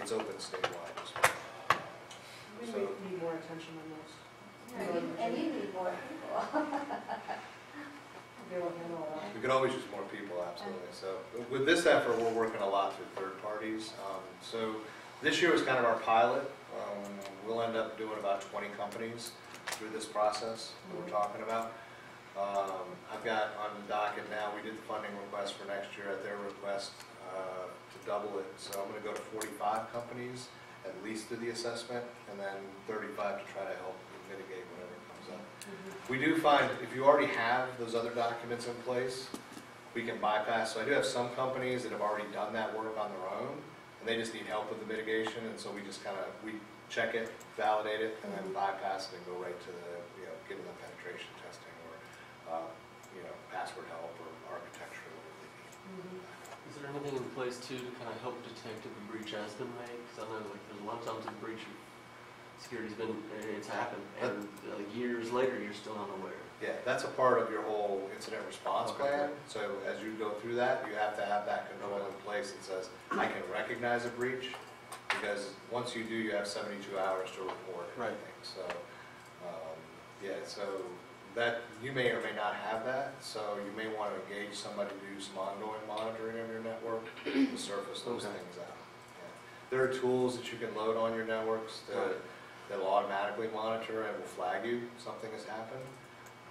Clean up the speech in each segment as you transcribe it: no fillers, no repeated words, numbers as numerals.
it's open statewide as well. We So- need more attention on those. And you need more people. Be able to handle all that. We could always use more people, absolutely. So with this effort, we're working a lot through third parties. So this year was kind of our pilot. We'll end up doing about 20 companies through this process that we're talking about. I've got on the docket now, we did the funding request for next year at their request to double it. So I'm going to go to 45 companies, at least do the assessment, and then 35 to try to help mitigate whatever comes up. We do find if you already have those other documents in place, we can bypass. So I do have some companies that have already done that work on their own, and they just need help with the mitigation, and so we just kind of, we check it, validate it, and then bypass it and go right to the, giving them penetration testing or, password help or architecture. Is there anything in place too to kind of help detect if a breach has been made? Because I know like there's a lot of times a breach of security's been, it's happened, and years later you're still unaware. Yeah, that's a part of your whole incident response plan. So as you go through that, you have to have that control in place that says, I can recognize a breach, because once you do, you have 72 hours to report everything. So, so that, you may or may not have that, so you may want to engage somebody to do some ongoing monitoring of your network to surface those things out. Yeah. There are tools that you can load on your networks that will automatically monitor and will flag you if something has happened.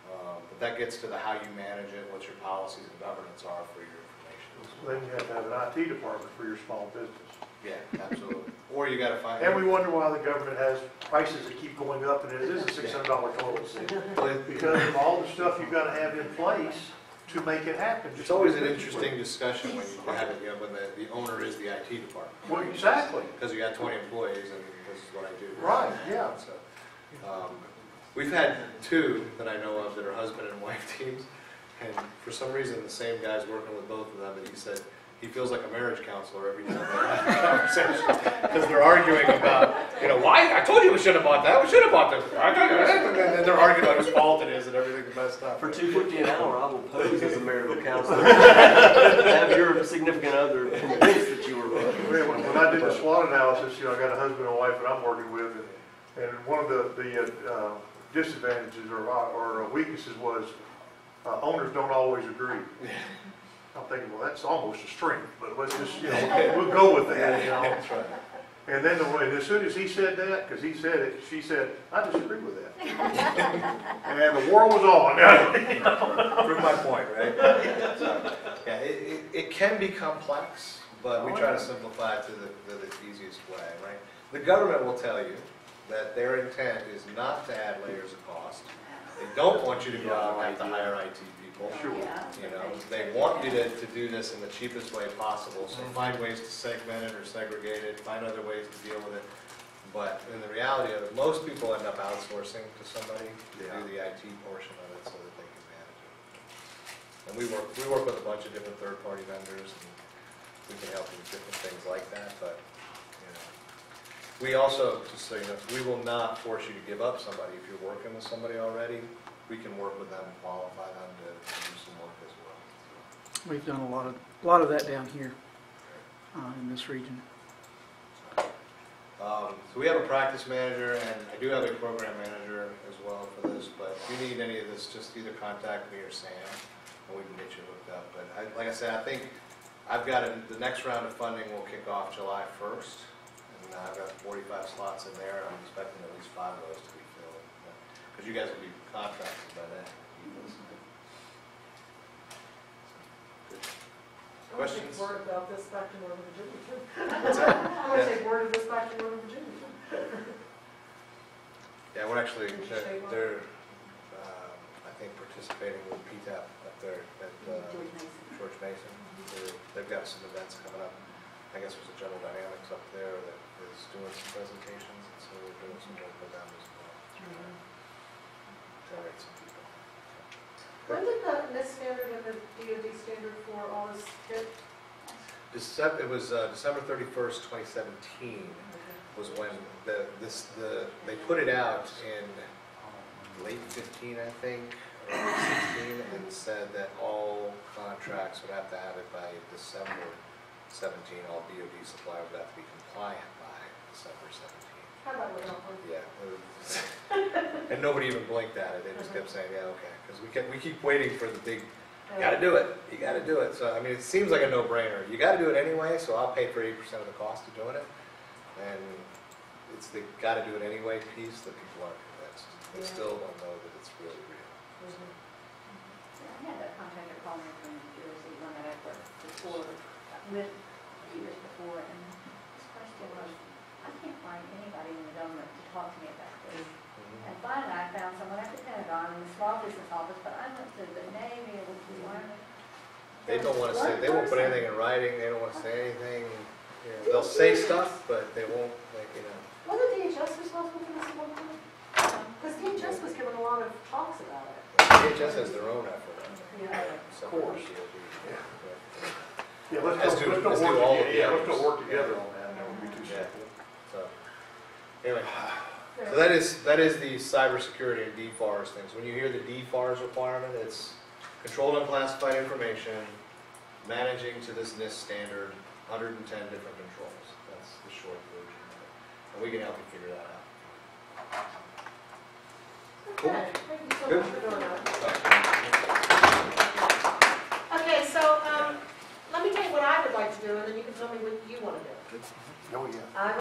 But that gets to the how you manage it, what your policies and governance are for your information. So then you have to have an IT department for your small business. Yeah, absolutely. Or you got to find. And we wonder why the government has prices that keep going up, and it is a $600 total. Because of all the stuff you've got to have in place to make it happen. It's always an interesting discussion when you have it, when the owner is the IT department. Well, exactly. Because you got 20 employees, and this is what I do. Right, yeah. So, we've had two that I know of that are husband and wife teams, and for some reason the same guy's working with both of them, and he said he feels like a marriage counselor every time they have a conversation, because they're arguing about, why, I told you we should have bought that, we should have bought this, and then they're arguing about whose fault it is and everything's messed up. For $2.50 an hour, I will pose as a marital counselor. Have your significant other convinced that you were wrong. When I did the SWOT analysis, I got a husband and wife that I'm working with, and one of the disadvantages or weaknesses was owners don't always agree. I'm thinking, well, that's almost a strength, but let's just, we'll go with that, That's right. And then as soon as he said that, because he said it, she said, I disagree with that. And the war was on. Prove my point, right? So, yeah, it can be complex, but we try to simplify it to the easiest way, right? The government will tell you that their intent is not to add layers of cost. They don't want you to go out and have to hire IT people. Sure. They want you to do this in the cheapest way possible. So find ways to segment it or segregate it, find other ways to deal with it. But in the reality of it, most people end up outsourcing to somebody to do the IT portion of it so that they can manage it. And we work with a bunch of different third-party vendors, and we can help you with different things like that. But we also, just so you know, we will not force you to give up somebody. If you're working with somebody already, we can work with them and qualify them to do some work as well. We've done a lot of that down here in this region. So we have a practice manager, and I do have a program manager as well for this, but if you need any of this, just either contact me or Sam, and we can get you hooked up. But like I said, I think I've got the next round of funding will kick off July 1st, and I've got 45 slots in there, and I'm expecting at least 5 of those to be filled, because you guys will be contracted by then. I want to take Questions? word about this back to Northern Virginia, too. What's that? I want to take word of this back to Northern Virginia, too. Yeah, we're actually, Did you say what? they're I think, participating with PTAP up there at George Mason. They've got some events coming up. I guess there's a General Dynamics up there that is doing some presentations, and so we're doing some work with them as well. Generate some people. When did the NIST standard and the DoD standard for all this hit? It was December 31st, 2017 was when they put it out in late 15, I think, or 16, and said that all contracts would have to have it by December 17, all DOD supply would have to be compliant by December 17. How about we don't work? Yeah. And nobody even blinked at it, they just kept saying, yeah, okay, because we keep waiting for the big, you gotta do it, you gotta do it. So, I mean, it seems like a no-brainer. You gotta do it anyway, so I'll pay for 80% of the cost of doing it. And it's the gotta do it anyway piece that people aren't convinced. They Yeah. still don't know that it's really real. Mhm. I had a contractor call me from New Jersey, one that I've worked before, with years before, and his question was, I can't find anybody in the government to talk to me about this. And finally, I found someone at the Pentagon in the Small Business Office, but I went to the Navy, and the Army. They don't want to say, One they won't put person. anything in writing, they don't want to say anything. You know, they'll say stuff, but they won't, like, you know. Wasn't DHS responsible for this at one time? Because DHS was given a lot of talks about it. DHS has their own effort. Yeah. Of course. Yeah, let's As go, do- let's as go do work all of together, the yeah, let's go others. work together on that, that would be too Yeah. simple. So, anyway, so that is the cybersecurity and DFARS things. When you hear the DFARS requirement, it's controlled unclassified information, managing to this NIST standard, 110 different controls. That's the short version of it. And we can help you figure that out. Okay, thank you so Good. much for doing that. Okay, so, let me tell you what I would like to do, and then you can tell me what you want to do. Oh, yeah. I